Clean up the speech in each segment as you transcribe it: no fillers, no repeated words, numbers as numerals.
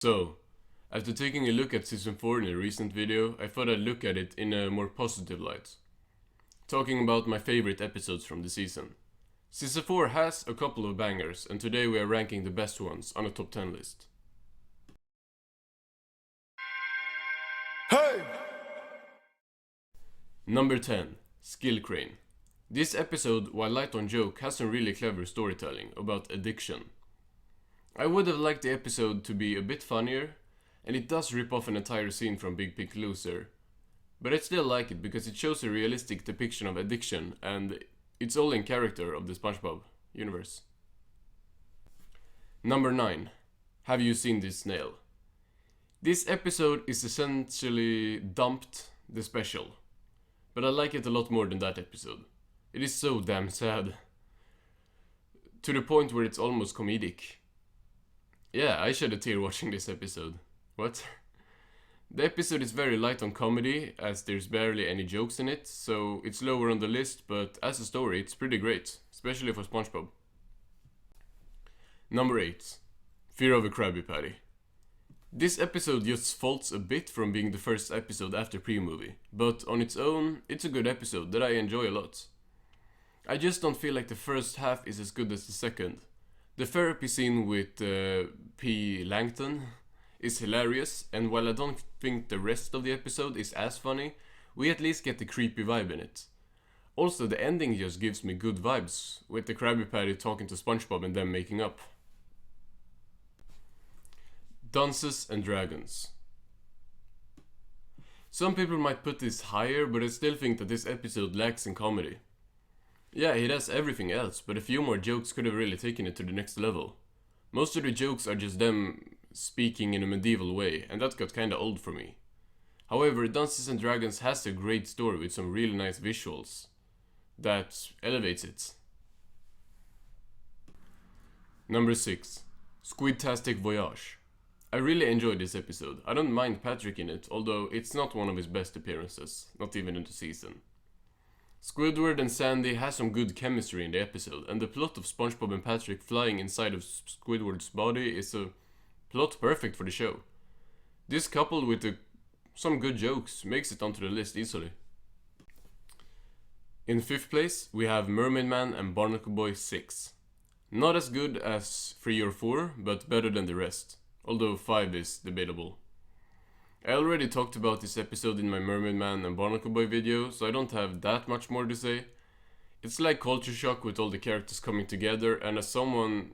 So, after taking a look at Season 4 in a recent video, I thought I'd look at it in a more positive light. Talking about my favorite episodes from the season. Season 4 has a couple of bangers, and today we are ranking the best ones on a top 10 list. Hey! Number 10. Skill Crane. This episode, while light on joke, has some really clever storytelling about addiction. I would have liked the episode to be a bit funnier, and it does rip off an entire scene from Big Pink Loser. But I still like it because it shows a realistic depiction of addiction, and it's all in character of the Spongebob universe. Number 9. Have you seen this snail? This episode is essentially dumped the special, but I like it a lot more than that episode. It is so damn sad. To the point where it's almost comedic. Yeah, I shed a tear watching this episode. What? The episode is very light on comedy, as there's barely any jokes in it, so it's lower on the list, but as a story it's pretty great, especially for SpongeBob. Number 8. Fear of a Krabby Patty. This episode just faults a bit from being the first episode after pre-movie, but on its own, it's a good episode that I enjoy a lot. I just don't feel like the first half is as good as the second. The therapy scene with P. Langton is hilarious, and while I don't think the rest of the episode is as funny, we at least get the creepy vibe in it. Also, the ending just gives me good vibes, with the Krabby Patty talking to SpongeBob and them making up. Dunces and Dragons. Some people might put this higher, but I still think that this episode lacks in comedy. Yeah, it has everything else, but a few more jokes could have really taken it to the next level. Most of the jokes are just them speaking in a medieval way, and that got kinda old for me. However, Dunces and Dragons has a great story with some really nice visuals that elevates it. Number 6. Squidtastic Voyage. I really enjoyed this episode. I don't mind Patrick in it, although it's not one of his best appearances, not even in the season. Squidward and Sandy has some good chemistry in the episode, and the plot of SpongeBob and Patrick flying inside of Squidward's body is a plot perfect for the show. This coupled with some good jokes makes it onto the list easily. In 5th place, we have Mermaid Man and Barnacle Boy 6. Not as good as 3 or 4, but better than the rest, although 5 is debatable. I already talked about this episode in my Mermaid Man and Barnacle Boy video, so I don't have that much more to say. It's like culture shock with all the characters coming together, and as someone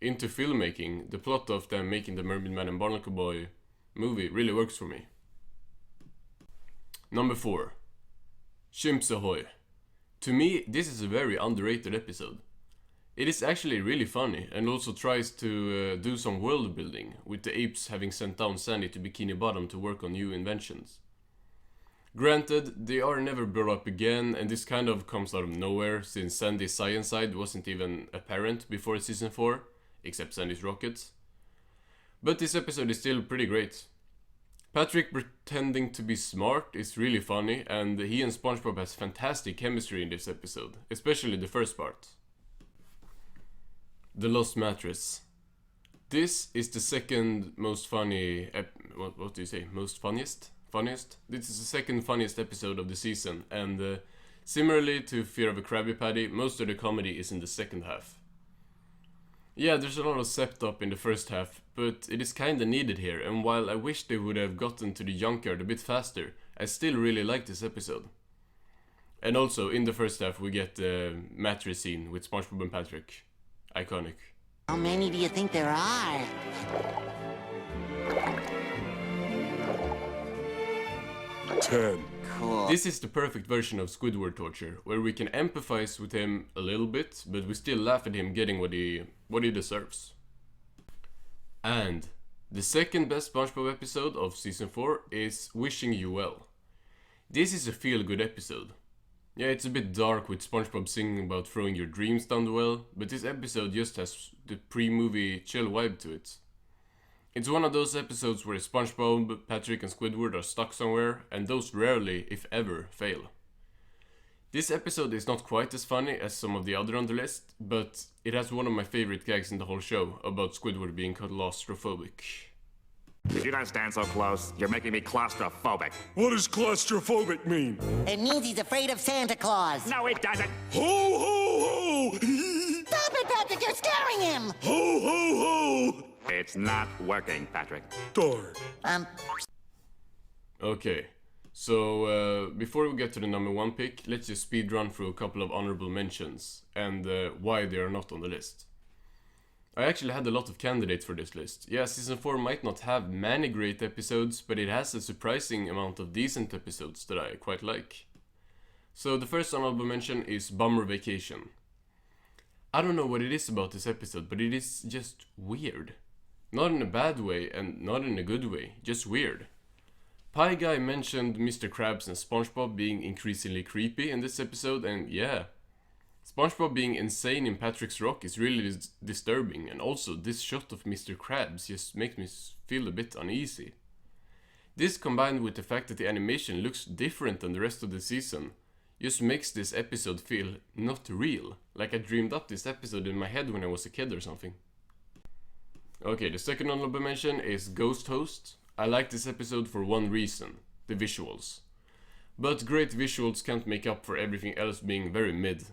into filmmaking, the plot of them making the Mermaid Man and Barnacle Boy movie really works for me. Number 4. Chimps Ahoy. To me, this is a very underrated episode. It is actually really funny, and also tries to do some world building, with the apes having sent down Sandy to Bikini Bottom to work on new inventions. Granted, they are never brought up again, and this kind of comes out of nowhere, since Sandy's science side wasn't even apparent before season 4, except Sandy's rockets. But this episode is still pretty great. Patrick pretending to be smart is really funny, and he and SpongeBob has fantastic chemistry in this episode, especially the first part. The Lost Mattress. This is the second most funny, what do you say, most funniest? Funniest? This is the second funniest episode of the season, and similarly to Fear of a Krabby Patty, most of the comedy is in the second half. Yeah, there's a lot of setup in the first half, but it is kinda needed here, and while I wish they would have gotten to the junkyard a bit faster, I still really like this episode. And also, in the first half we get the mattress scene with SpongeBob and Patrick. Iconic. How many do you think there are? 10. Cool. This is the perfect version of Squidward torture, where we can empathize with him a little bit, but we still laugh at him getting what he deserves. And the second best SpongeBob episode of season 4 is Wishing You Well. This is a feel-good episode. Yeah, it's a bit dark with SpongeBob singing about throwing your dreams down the well, but this episode just has the pre-movie chill vibe to it. It's one of those episodes where SpongeBob, Patrick and Squidward are stuck somewhere, and those rarely, if ever, fail. This episode is not quite as funny as some of the other on the list, but it has one of my favorite gags in the whole show about Squidward being claustrophobic. you guys stand so close? You're making me claustrophobic. What does claustrophobic mean? It means he's afraid of Santa Claus. No, it doesn't. Ho, ho, ho! Stop it, Patrick, you're scaring him! Ho, ho, ho! It's not working, Patrick. Darn. Okay, so before we get to the number 1 pick, let's just speed run through a couple of honorable mentions and why they are not on the list. I actually had a lot of candidates for this list. Yeah, season 4 might not have many great episodes, but it has a surprising amount of decent episodes that I quite like. So the first honorable mention is Bummer Vacation. I don't know what it is about this episode, but it is just weird. Not in a bad way and not in a good way, just weird. Pie Guy mentioned Mr. Krabs and Spongebob being increasingly creepy in this episode, and yeah, Spongebob being insane in Patrick's Rock is really disturbing, and also this shot of Mr. Krabs just makes me feel a bit uneasy. This combined with the fact that the animation looks different than the rest of the season just makes this episode feel not real, like I dreamed up this episode in my head when I was a kid or something. Okay, the second honorable mention is Ghost Host. I like this episode for one reason, the visuals. But great visuals can't make up for everything else being very mid.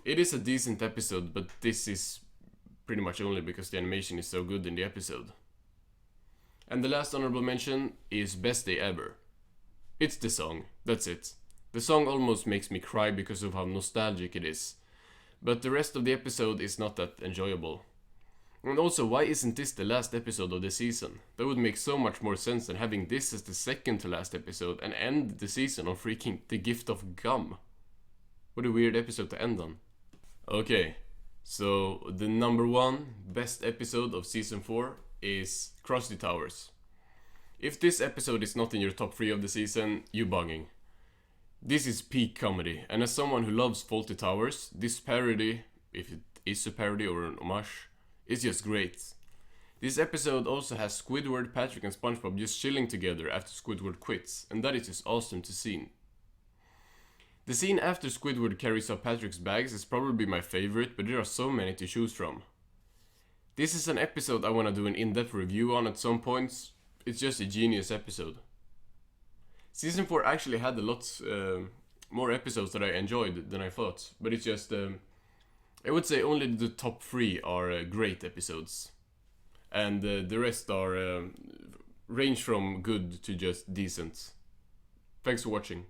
It is a decent episode, but this is pretty much only because the animation is so good in the episode. And the last honorable mention is Best Day Ever. It's the song, that's it. The song almost makes me cry because of how nostalgic it is. But the rest of the episode is not that enjoyable. And also, why isn't this the last episode of the season? That would make so much more sense than having this as the second to last episode and end the season on freaking The Gift of Gum. What a weird episode to end on. Okay, so the number 1 best episode of season 4 is Krusty Towers. If this episode is not in your top 3 of the season, you're bugging. This is peak comedy, and as someone who loves Faulty Towers, this parody, if it is a parody or an homage, is just great. This episode also has Squidward, Patrick and Spongebob just chilling together after Squidward quits, and that is just awesome to see. The scene after Squidward carries up Patrick's bags is probably my favorite, but there are so many to choose from. This is an episode I want to do an in-depth review on at some points. It's just a genius episode. Season 4 actually had a lot more episodes that I enjoyed than I thought, but it's just, I would say only the top 3 are great episodes. And the rest are range from good to just decent. Thanks for watching.